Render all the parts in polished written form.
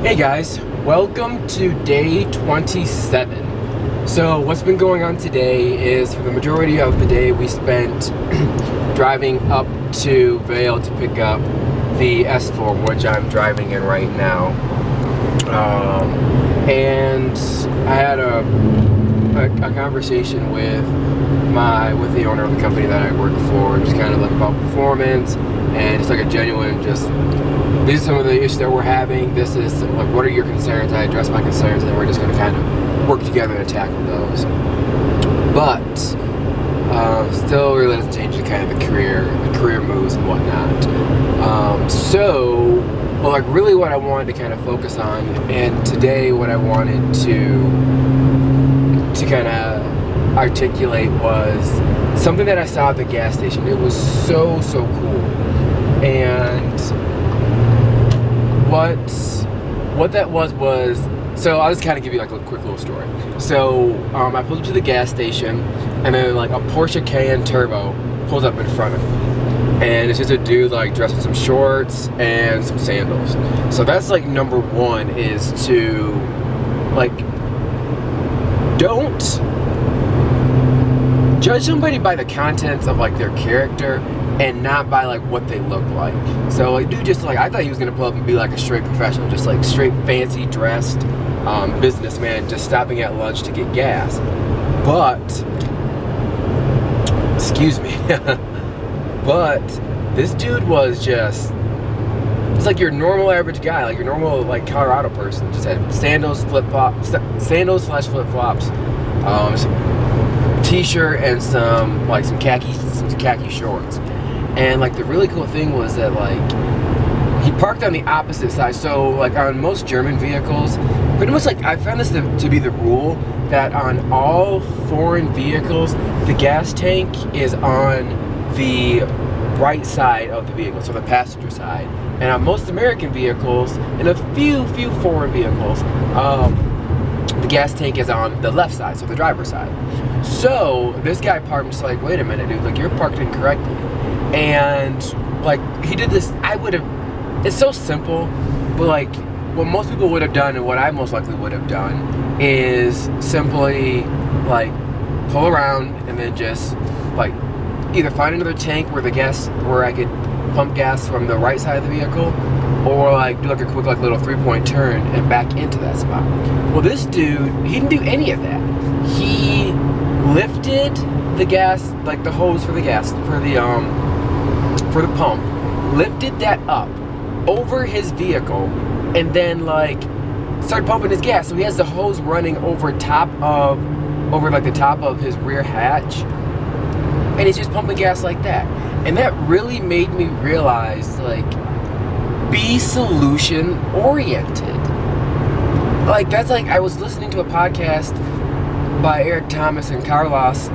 Hey guys, welcome to day 27. So what's been going on today is for the majority of the day we spent driving up to Vail to pick up the S4, which I'm driving in right now. And I had a conversation with the owner of the company that I work for, just kind of like about performance and just like a genuine these are some of the issues that we're having. This is like, what are your concerns? I address my concerns, and then we're just going to kind of work together to tackle those. But still, really doesn't change the kind of the career moves and whatnot. Well, like really, what I wanted to kind of focus on, and today, what I wanted to kind of articulate was something that I saw at the gas station. It was so cool, and what that was so I'll just kind of give you like a quick little story. So I pulled up to the gas station, and then like a Porsche Cayenne Turbo pulls up in front of me, and it's just a dude like dressed in some shorts and some sandals. So that's like number one, is to like, don't judge somebody by the contents of like their character and not by like what they look like. So like, dude, just like, I thought he was gonna pull up and be like a straight professional, just like straight fancy dressed businessman just stopping at lunch to get gas. But excuse me, but this dude was just, it's like your normal average guy, like your normal like Colorado person. Just had sandals, sandals slash flip flops, some t-shirt, and some khaki shorts. And like the really cool thing was that like he parked on the opposite side. So like on most German vehicles, pretty much like I found this to be the rule, that on all foreign vehicles the gas tank is on the right side of the vehicle, so the passenger side. And on most American vehicles and a few foreign vehicles, the gas tank is on the left side, so the driver's side. So this guy parked, just like, wait a minute, dude, like you're parked incorrectly. And like he did this, it's so simple, but like what most people would have done, and what I most likely would have done, is simply like pull around and then just like either find another tank where I could pump gas from the right side of the vehicle, or like do like a quick like little 3-point turn and back into that spot. Well, this dude, he didn't do any of that. He lifted the gas, like the hose for the gas, for the pump, lifted that up over his vehicle, and then like started pumping his gas. So he has the hose running over like the top of his rear hatch, and he's just pumping gas like that. And that really made me realize, like, be solution oriented. Like, that's like, I was listening to a podcast by Eric Thomas and Carlos,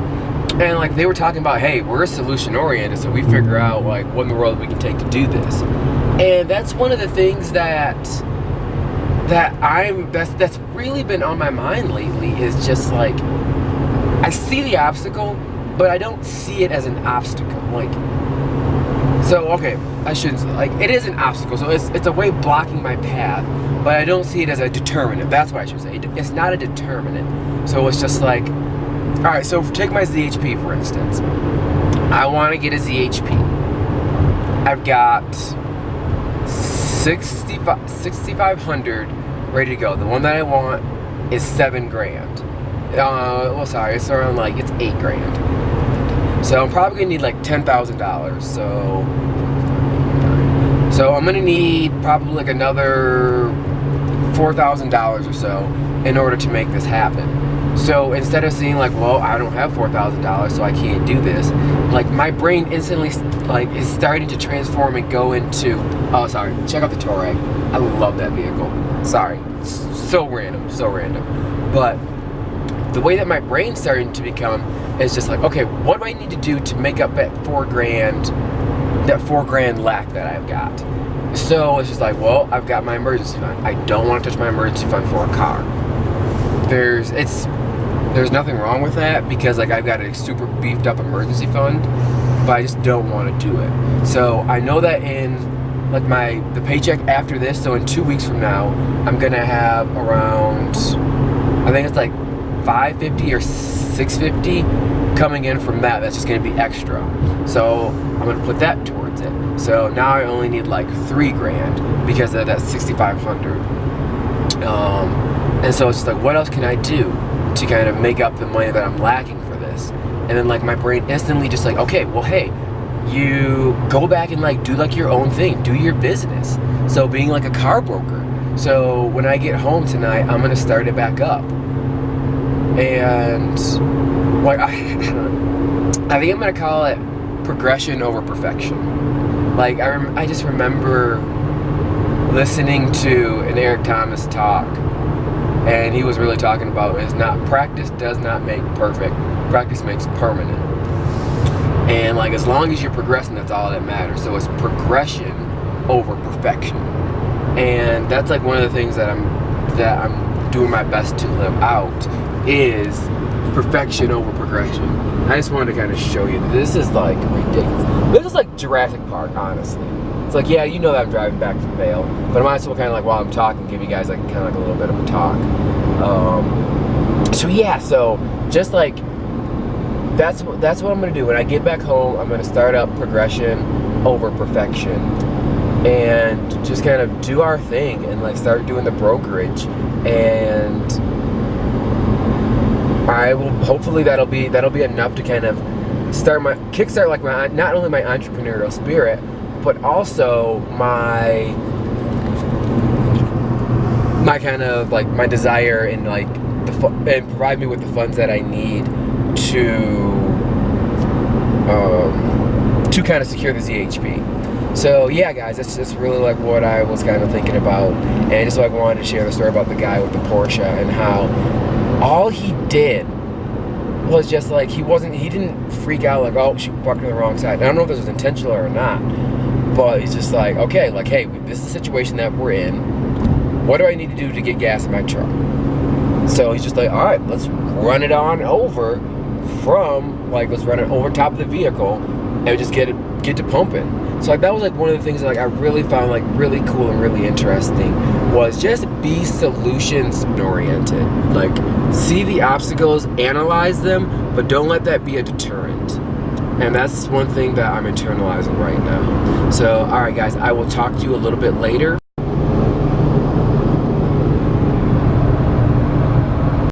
and like they were talking about, hey, we're solution oriented, so we figure out like what in the world we can take to do this. And that's one of the things that's really been on my mind lately, is just like, I see the obstacle, but I don't see it as an obstacle. Like, so okay, I shouldn't, like, it is an obstacle, so it's a way blocking my path, but I don't see it as a determinant. That's what I should say. It's not a determinant. So it's just like, all right, so take my ZHP for instance. I want to get a ZHP. I've got 6,500 ready to go. The one that I want is $7 grand. Well, sorry, it's around like, it's $8 grand. So I'm probably gonna need like $10,000. So I'm gonna need probably like another $4,000 or so in order to make this happen. So instead of saying like, well, I don't have $4,000, so I can't do this, like my brain instantly like is starting to transform and go into, oh sorry, check out the Touareg. I love that vehicle. Sorry, so random. But the way that my brain's starting to become is just like, okay, what do I need to do to make up that $4 grand lack that I've got? So it's just like, well, I've got my emergency fund. I don't want to touch my emergency fund for a car. There's nothing wrong with that, because like I've got a super beefed up emergency fund, but I just don't want to do it. So I know that in like the paycheck after this, so in 2 weeks from now, I'm gonna have around, I think it's like $550 or $650 coming in from that. That's just gonna be extra. So I'm gonna put that towards it. So now I only need like $3 grand because of that $6,500. And so it's just like, what else can I do to kind of make up the money that I'm lacking for this? And then like my brain instantly just like, okay, well, hey, you go back and like do like your own thing, do your business. So being like a car broker. So when I get home tonight, I'm gonna start it back up. And like I think I'm gonna call it progression over perfection. Like I just remember listening to an Eric Thomas talk, and he was really talking about practice does not make perfect, practice makes permanent. And like as long as you're progressing, that's all that matters. So it's progression over perfection. And that's like one of the things that I'm doing my best to live out is perfection over progression. I just wanted to kind of show you that this is like ridiculous. This is like Jurassic Park, honestly. It's like, yeah, you know that I'm driving back from Vail, but I might as well kind of like while I'm talking, give you guys like kind of like a little bit of a talk. So yeah, so just like that's what I'm gonna do when I get back home. I'm gonna start up progression over perfection, and just kind of do our thing and like start doing the brokerage. And I will hopefully that'll be enough to kind of kickstart like my not only my entrepreneurial spirit, but also my kind of like my desire and like and provide me with the funds that I need to kind of secure the ZHP. So yeah, guys, that's just really like what I was kind of thinking about, and just like wanted to share the story about the guy with the Porsche and how all he did was just like he didn't freak out like, oh, she parked on the wrong side. I don't know if this was intentional or not, but he's just like, okay, like, hey, this is the situation that we're in. What do I need to do to get gas in my truck? So he's just like, all right, let's run it on over let's run it over top of the vehicle and just get to pumping. So like that was like one of the things that like I really found like really cool and really interesting, was just be solutions oriented. Like see the obstacles, analyze them, but don't let that be a deterrent. And that's one thing that I'm internalizing right now. So all right guys, I will talk to you a little bit later.